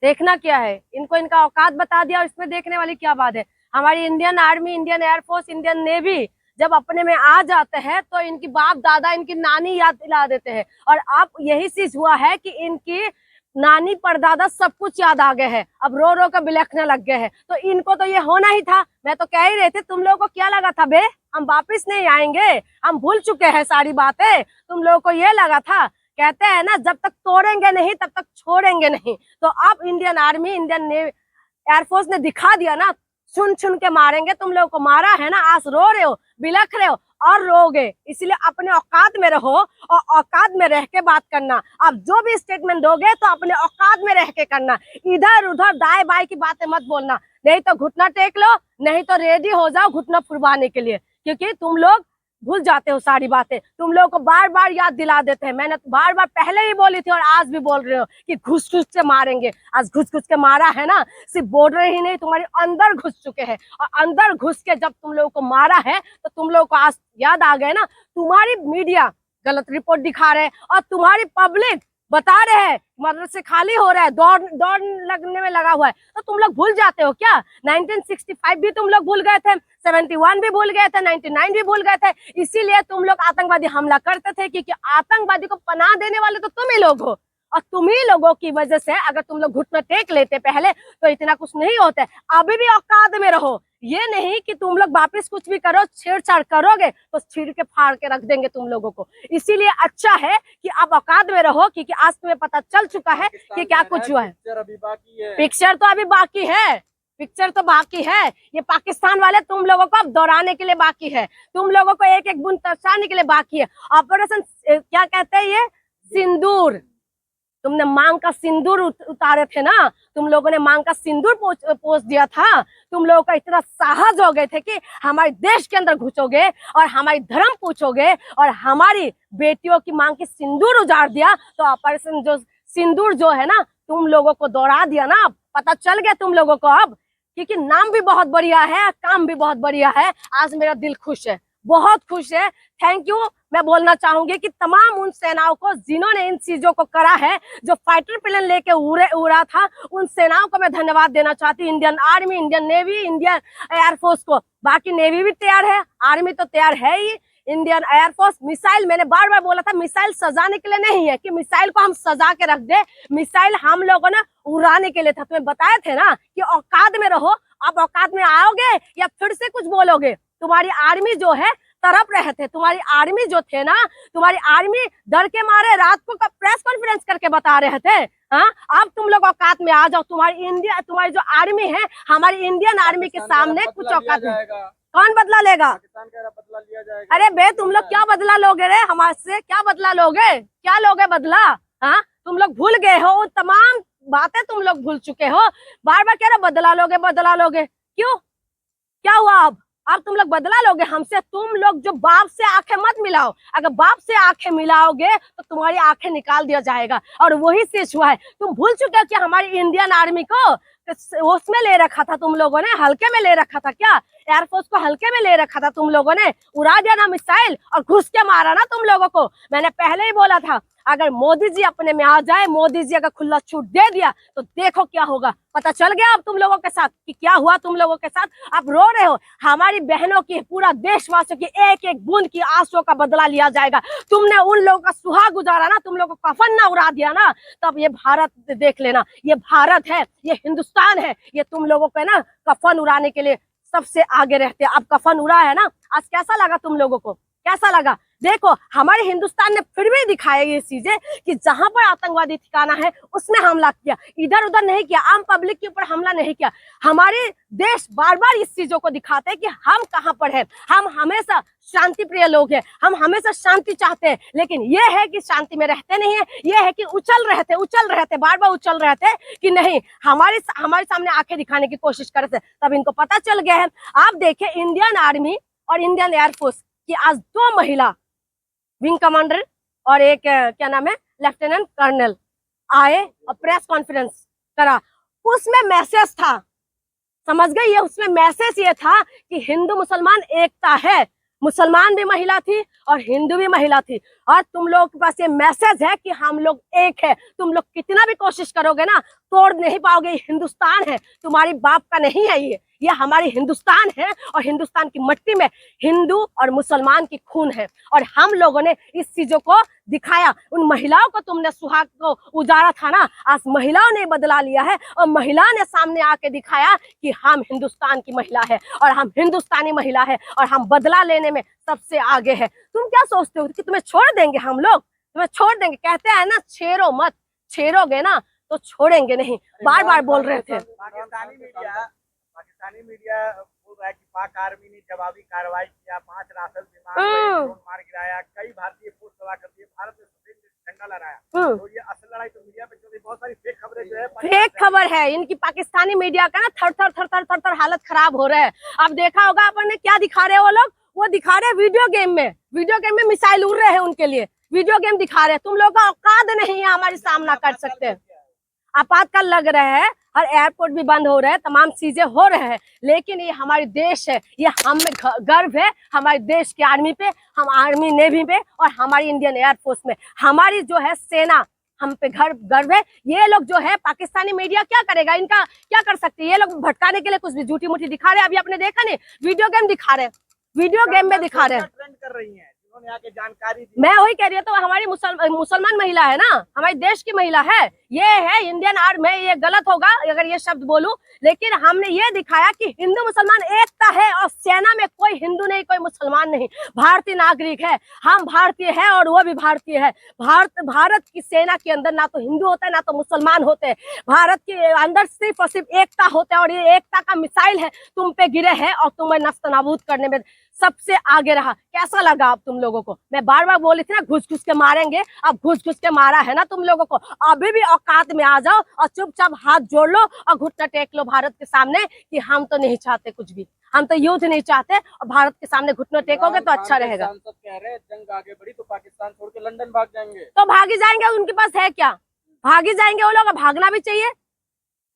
देखना क्या है, इनको इनका औकात बता दिया और इसमें देखने वाली क्या बात है। हमारी Indian army, Indian air force, Indian navy जब अपने में आ जाते हैं तो इनकी बाप दादा, इनकी नानी याद दिला देते हैं। और अब यही चीज हुआ है कि इनकी नानी परदादा सब कुछ याद आ गए हैं, अब रो रो कर बिलखने लग गए हैं। तो इनको तो ये होना ही था। मैं तो कह ही रहे थे, तुम लोगों को क्या लगा था बे, हम वापिस नहीं आएंगे, हम भूल चुके हैं सारी बातें। तुम लोगों को ये लगा था, कहते हैं ना, जब तक तोड़ेंगे नहीं तब तक छोड़ेंगे नहीं। तो अब इंडियन आर्मी, इंडियन एयरफोर्स ने दिखा दिया ना, चुन चुन के मारेंगे। तुम लोगों को मारा है ना, आज रो रहे हो, बिलख रहे हो और रोगे। इसलिए अपने औकात में रहो और औकात में रह के बात करना। अब जो भी स्टेटमेंट दोगे तो अपने औकात में रह के करना, इधर उधर दाएं बाएं की बातें मत बोलना। नहीं तो घुटना टेक लो, नहीं तो रेडी हो जाओ घुटना फुरवाने के लिए, क्योंकि तुम लोग भूल जाते हो सारी बातें। तुम लोगों को बार बार याद दिला देते हैं। मैंने बार बार पहले ही बोली थी और आज भी बोल रहे हो कि घुस घुस के मारेंगे। आज घुस घुस के मारा है ना, सिर्फ बॉर्डर ही नहीं, तुम्हारे अंदर घुस चुके हैं। और अंदर घुस के जब तुम लोगों को मारा है तो तुम लोगों को आज याद आ गए ना। तुम्हारी मीडिया गलत रिपोर्ट दिखा रहे हैं और तुम्हारी पब्लिक बता रहे हैं मदरसे खाली हो रहा है, दौड़ लगने में लगा हुआ है। तो तुम लोग भूल जाते हो क्या? 1965 भी तुम लोग भूल गए थे, 71 भी भूल गए थे, 99 भी भूल गए थे। इसीलिए तुम लोग आतंकवादी हमला करते थे, क्योंकि आतंकवादी को पनाह देने वाले तो तुम ही लोग हो। और तुम ही लोगों की वजह से अगर तुम लोग घुटना टेक लेते पहले तो इतना कुछ नहीं होता। अभी भी औकात में रहो, ये नहीं कि तुम लोग वापिस कुछ भी करो, छेड़छाड़ करोगे तो छीड़ के फाड़ के रख देंगे तुम लोगों को। इसीलिए अच्छा है कि आप औकात में रहो, क्योंकि आज तुम्हें पता चल चुका है कि क्या कुछ हुआ है। पिक्चर तो अभी बाकी है, पिक्चर तो बाकी है। ये पाकिस्तान वाले तुम लोगों को अब दोहराने के लिए बाकी है, तुम लोगों को एक एक बूंद तरसाने के लिए बाकी है। ऑपरेशन क्या कहते हैं, ये सिंदूर। तुमने मांग का सिंदूर उतारे थे ना, तुम लोगों ने मांग का सिंदूर पोस दिया था। तुम लोगों का इतना साहस हो गए थे कि हमारे देश के अंदर घुसोगे और हमारी धर्म पूछोगे और हमारी बेटियों की मांग की सिंदूर उजाड़ दिया। तो ऑपरेशन जो सिंदूर जो है ना, तुम लोगों को दौड़ा दिया ना। पता चल गया तुम लोगों को अब, क्योंकि नाम भी बहुत बढ़िया है, काम भी बहुत बढ़िया है। आज मेरा दिल खुश है, बहुत खुश है। थैंक यू मैं बोलना चाहूंगी कि तमाम उन सेनाओं को जिन्होंने इन चीजों को करा है, जो फाइटर प्लेन लेके उड़ा था, उन सेनाओं को मैं धन्यवाद देना चाहती हूँ। Indian army, Indian navy, Indian air force को। बाकी नेवी भी तैयार है, आर्मी तो तैयार है ही। इंडियन एयरफोर्स मिसाइल, मैंने बार बार बोला था, मिसाइल सजाने के लिए नहीं है कि मिसाइल को हम सजा के रख दे। मिसाइल हम लोगों ने उड़ाने के लिए था। तुम्हें बताए थे ना कि औकात में रहो। अब औकात में आओगे या फिर से कुछ बोलोगे? तुम्हारी आर्मी जो है तरफ रहे थे, तुम्हारी आर्मी जो थे ना, तुम्हारी आर्मी डर के मारे रात को प्रेस कॉन्फ्रेंस करके बता रहे थे। हाँ, अब तुम लोग औकात में आ जाओ। तुम्हारी जो आर्मी है, हमारी इंडियन आर्मी के सामने कुछ औकात नहीं। कौन बदला लेगा? बदला लिया जाएगा। अरे बे, तुम लोग क्या बदला लोगे रे? हमारे से क्या बदला लोगे? क्या लोगे बदला? हाँ, तुम लोग भूल गए हो, तमाम बातें तुम लोग भूल चुके हो। बार बार कह रहे बदला लोगे, बदला लोगे। क्यों, क्या हुआ? अब तुम लोग बदला लोगे हमसे? तुम लोग जो बाप से आंखें मत मिलाओ। अगर बाप से आंखें मिलाओगे तो तुम्हारी आंखें निकाल दिया जाएगा। और वही चीज हुआ है। तुम भूल चुके हो कि हमारी इंडियन आर्मी को उसमें ले रखा था तुम लोगों ने, हल्के में ले रखा था क्या? एयरफोर्स को हल्के में ले रखा था तुम लोगों ने। उड़ा दिया ना मिसाइल और घुस के मारा ना तुम लोगों को। मैंने पहले ही बोला था, अगर मोदी जी अपने में आ जाए, मोदी जी अगर खुला छूट दे दिया तो देखो क्या होगा। पता चल गया अब तुम लोगों के साथ कि क्या हुआ तुम लोगों के साथ। आप रो रहे हो, हमारी बहनों की, पूरा देशवासियों की एक एक बूंद की आंसुओं का बदला लिया जाएगा। तुमने उन लोगों का सुहाग गुजारा ना, तुम लोगों को कफन ना उड़ा दिया ना, तब ये भारत देख लेना। ये भारत है, ये हिंदुस्तान है, ये तुम लोगों को ना कफन उड़ाने के लिए सबसे आगे रहते हैं। अब कफन उड़ा है ना, आज कैसा लगा तुम लोगों को? कैसा लगा? देखो, हमारे हिंदुस्तान ने फिर भी दिखाया ये चीजें कि जहां पर आतंकवादी ठिकाना है उसमें हमला किया, इधर उधर नहीं किया, आम पब्लिक के ऊपर हमला नहीं किया। हमारे देश बार बार इस चीजों को दिखाते हैं कि हम कहां पर है। हम हमेशा शांति प्रिय लोग हैं, हम हमेशा शांति चाहते हैं। लेकिन ये है कि शांति में रहते नहीं है, ये है कि उछल रहे थे, बार बार उछल रहे थे कि नहीं, हमारे सामने आंखें दिखाने की कोशिश कर रहे थे। तब इनको पता चल गया है। आप देखें, इंडियन आर्मी और इंडियन एयरफोर्स की आज 2 महिला विंग कमांडर और एक क्या नाम है, लेफ्टिनेंट कर्नल आए और प्रेस कॉन्फ्रेंस करा। उसमें मैसेज था, समझ गई? ये उसमें मैसेज ये था कि हिंदू मुसलमान एकता है। मुसलमान भी महिला थी और हिंदू भी महिला थी। और तुम लोगों के पास ये मैसेज है कि हम लोग एक है। तुम लोग कितना भी कोशिश करोगे ना, तोड़ नहीं पाओगे। हिंदुस्तान है, तुम्हारी बाप का नहीं है ये हमारी हिंदुस्तान है। और हिंदुस्तान की मिट्टी में हिंदू और मुसलमान की खून है। और हम लोगों ने इस चीजों को दिखाया। उन महिलाओं को तुमने सुहाग को उजाड़ा था ना, आज महिलाओं ने बदला लिया है और महिला ने सामने आके दिखाया कि हम हिंदुस्तान की महिला है और हम हिंदुस्तानी महिला है और हम बदला लेने में सबसे आगे है। तुम क्या सोचते हो कि तुम्हें छोड़ देंगे? हम लोग तुम्हें छोड़ देंगे? कहते हैं ना, छेड़ो मत, छेड़ोगे ना तो छोड़ेंगे नहीं। बार बार बोल रहे थे। पाकिस्तानी मीडिया बोल रहा है कि पाक आर्मी ने जवाबी कार्रवाई किया, 5 राफेल विमान मार गिराया, कई भारतीय फौज तबाह कर दिए, भारत ने सफेद झंडा लहराया। तो ये असल लड़ाई तो मीडिया पे चल रही, बहुत सारी फेक खबरें जो है, फेक खबर है इनकी। पाकिस्तानी मीडिया का ना थर हालत खराब हो रहा है। अब देखा होगा अपन ने क्या दिखा रहे हैं वो लोग, वो दिखा रहे हैं वीडियो गेम में मिसाइल उड़ रहे हैं उनके लिए, वीडियो गेम दिखा रहे हैं। तुम लोग का औकात नहीं है हमारी सामना कर सकते। आपातकाल लग रहा है, हर एयरपोर्ट भी बंद हो रहा है, तमाम चीजें हो रहे हैं, लेकिन ये हमारी देश है, ये हमें गर्व है हमारे देश की आर्मी पे, हम आर्मी नेवी पे और हमारी इंडियन एयरफोर्स में। हमारी जो है सेना, हम पे गर्व है। ये लोग जो है पाकिस्तानी मीडिया क्या करेगा, इनका क्या कर सकते हैं? ये लोग भटकाने के लिए कुछ भी झूठी मूठी दिखा रहे हैं। अभी आपने देखा नहीं, वीडियो गेम दिखा रहे हैं, वीडियो गेम में दिखा रहे हैं, ट्रेंड कर रही है, जिन्होंने आके जानकारी दी। मैं वही कह रही हूँ। तो हमारी मुसलमान महिला है ना, हमारे देश की महिला है, ये है इंडियन आर्मी। ये गलत होगा अगर ये शब्द बोलूं, लेकिन हमने ये दिखाया कि हिंदू मुसलमान एकता है और सेना में कोई हिंदू नहीं, कोई मुसलमान नहीं, भारतीय नागरिक है। हम भारतीय है और वो भी भारतीय है। भारत की सेना के अंदर ना तो हिंदू होता है ना तो मुसलमान होते हैं। भारत के अंदर सिर्फ और सिर्फ एकता होता है और ये एकता का मिसाइल है तुम पे गिरे हैं और तुम्हें नष्ट नाबूद करने में सबसे आगे रहा। कैसा लगा आप तुम लोगों को? मैं बार बार बोली थी ना, घुस घुस के मारेंगे। अब घुस घुस के मारा है ना तुम लोगों को, अभी भी औकात में आ जाओ और चुपचाप हाथ जोड़ लो और घुटना टेक लो भारत के सामने कि हम तो नहीं चाहते कुछ भी, हम तो युद्ध नहीं चाहते और भारत के सामने घुटना टेकोगे तो अच्छा रहेगा। सांसद कह रहे हैं जंग आगे बढ़ी तो पाकिस्तान छोड़ के लंदन भाग जाएंगे। तो भागी जाएंगे, उनके पास है क्या? भागी जाएंगे वो लोग। भागना भी चाहिए,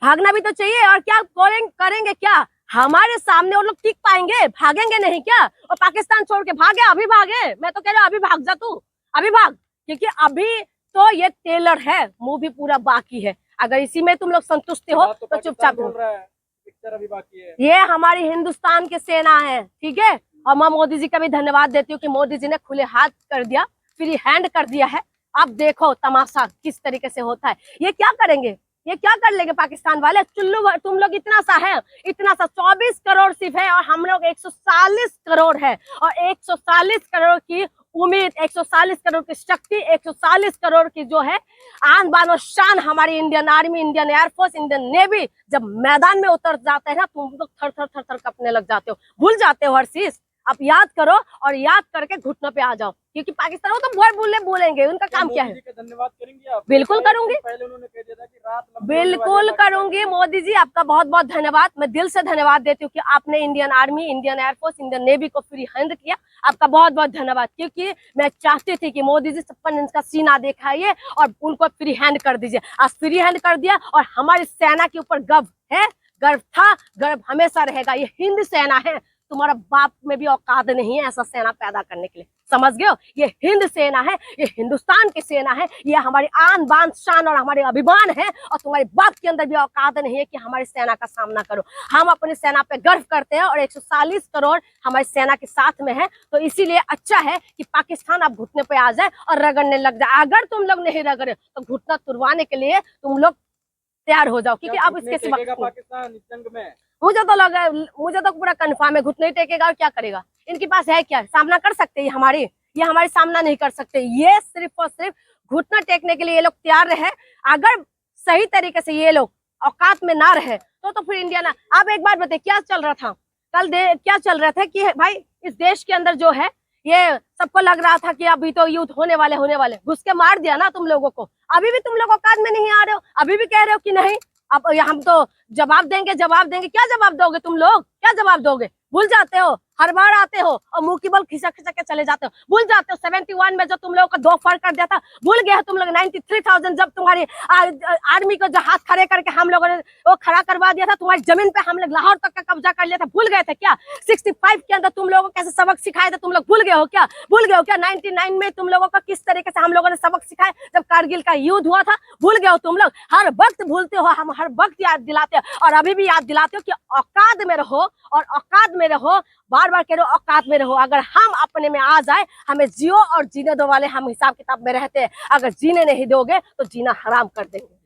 भागना भी तो चाहिए। और क्या करेंगे क्या? हमारे सामने वो लोग टिक पाएंगे? भागेंगे नहीं क्या? और पाकिस्तान छोड़ के भागे? अभी भागे? मैं तो कह रहा हूँ अभी भाग जा तू, अभी भाग, क्योंकि अभी तो ये टेलर है, मूवी पूरा बाकी है। अगर इसी में तुम लोग संतुष्ट हो तो चुपचाप बोल रहा है, पिक्चर अभी बाकी है। ये हमारी हिंदुस्तान की सेना है, ठीक है। और मैं मोदी जी का भी धन्यवाद देती हूँ कि मोदी जी ने खुले हाथ कर दिया, फ्री हैंड कर दिया है। अब देखो तमाशा किस तरीके से होता है। ये क्या करेंगे, ये क्या कर लेंगे पाकिस्तान वाले? चुल्लू तुम लोग इतना सा है, इतना सा 24 करोड़ सिर्फ है और हम लोग 140 करोड़ है। और 140 करोड़ की उम्मीद, 140 करोड़ की शक्ति, 140 करोड़ की जो है आन बान और शान हमारी Indian army, Indian air force, Indian navy जब मैदान में उतर जाते हैं ना, तुम लोग थर थर थर थर कपने लग जाते हो, भूल जाते हो हर चीज। आप याद करो और याद करके घुटनों पे आ जाओ, क्योंकि पाकिस्तान वो तो बोलेंगे, उनका काम क्या है। धन्यवाद करेंगे आप? बिल्कुल करूंगी, पहले उन्होंने कह दिया था कि रात बिल्कुल करूंगी। मोदी जी आपका बहुत बहुत धन्यवाद, मैं दिल से धन्यवाद देती हूँ कि आपने Indian army, Indian air force, Indian navy को फ्री हैंड किया। आपका बहुत बहुत धन्यवाद, क्योंकि मैं चाहती थी कि मोदी जी 56 इंच का सीना दिखाइए और उनको फ्री हैंड कर दीजिए। आज फ्री हैंड कर दिया और हमारी सेना के ऊपर गर्व है, गर्व था, गर्व हमेशा रहेगा। ये हिंद सेना है, तुम्हारा बाप में भी औकात नहीं है ऐसा सेना पैदा करने के लिए, समझ गए हो? ये हिंद सेना है, ये हिंदुस्तान की सेना है, ये हमारी आन बान शान और हमारे अभिमान है। और तुम्हारे बाप के अंदर भी औकात नहीं है कि हमारी सेना का सामना करो। हम अपनी सेना पे गर्व करते हैं और 140 करोड़ हमारी सेना के साथ में है। तो इसीलिए अच्छा है कि पाकिस्तान अब घुटने पे आ जाए और रगड़ने लग जाए। अगर तुम लोग नहीं रगड़े तो घुटना तुड़वाने के लिए तुम लोग तैयार हो जाओ, क्योंकि अब इसके सिवा पाकिस्तान इस जंग में मुझे तो लगा, मुझे तो पूरा कंफर्म है घुटने टेकेगा। और क्या करेगा? इनके पास है क्या? सामना कर सकते हैं ये हमारी सामना नहीं कर सकते। ये सिर्फ और सिर्फ घुटना टेकने के लिए ये लोग तैयार रहे। अगर सही तरीके से ये लोग औकात में ना रहे तो फिर इंडिया ना। आप एक बार बताइए क्या चल रहा था कल, क्या चल रहा था कि भाई इस देश के अंदर जो है ये सबको लग रहा था कि अभी तो युद्ध होने वाले, घुस के मार दिया ना तुम लोगों को। अभी भी तुम लोग औकात में नहीं आ रहे हो, अभी भी कह रहे हो कि नहीं अब हम तो जवाब देंगे। क्या जवाब दोगे तुम लोग? क्या जवाब दोगे? भूल जाते हो हर बार आते हो और मुंह की बल खिसक खिसक के चले जाते हो। भूल जाते हो 71 में जो तुम लोगों को 2 फर कर दिया था, भूल गए हो तुम लोग। 93,000 जब तुम्हारी आर्मी को जो हाथ खड़े करके हम लोगों ने वो खड़ा करवा दिया था, तुम्हारी जमीन पे हम लोग लाहौर तक का कब्जा कर लिया था, भूल गए थे क्या? 65 के अंदर तुम लोगों को कैसे सबक सिखाए थे, तुम लोग भूल गए हो क्या? भूल गए हो क्या 99 में तुम लोगों को किस तरीके से हम लोगों ने सबक सिखाए जब कारगिल का युद्ध हुआ था? भूल गए हो तुम लोग? हर वक्त भूलते हो, हम हर वक्त याद दिलाते हो और अभी भी याद दिलाते हो कि औकात में रहो और औकात में रहो। बार बार कह रहे हो औकात में रहो। अगर हम अपने में आ जाए, हमें जियो और जीने दो वाले हम हिसाब किताब में रहते हैं। अगर जीने नहीं दोगे तो जीना हराम कर देंगे।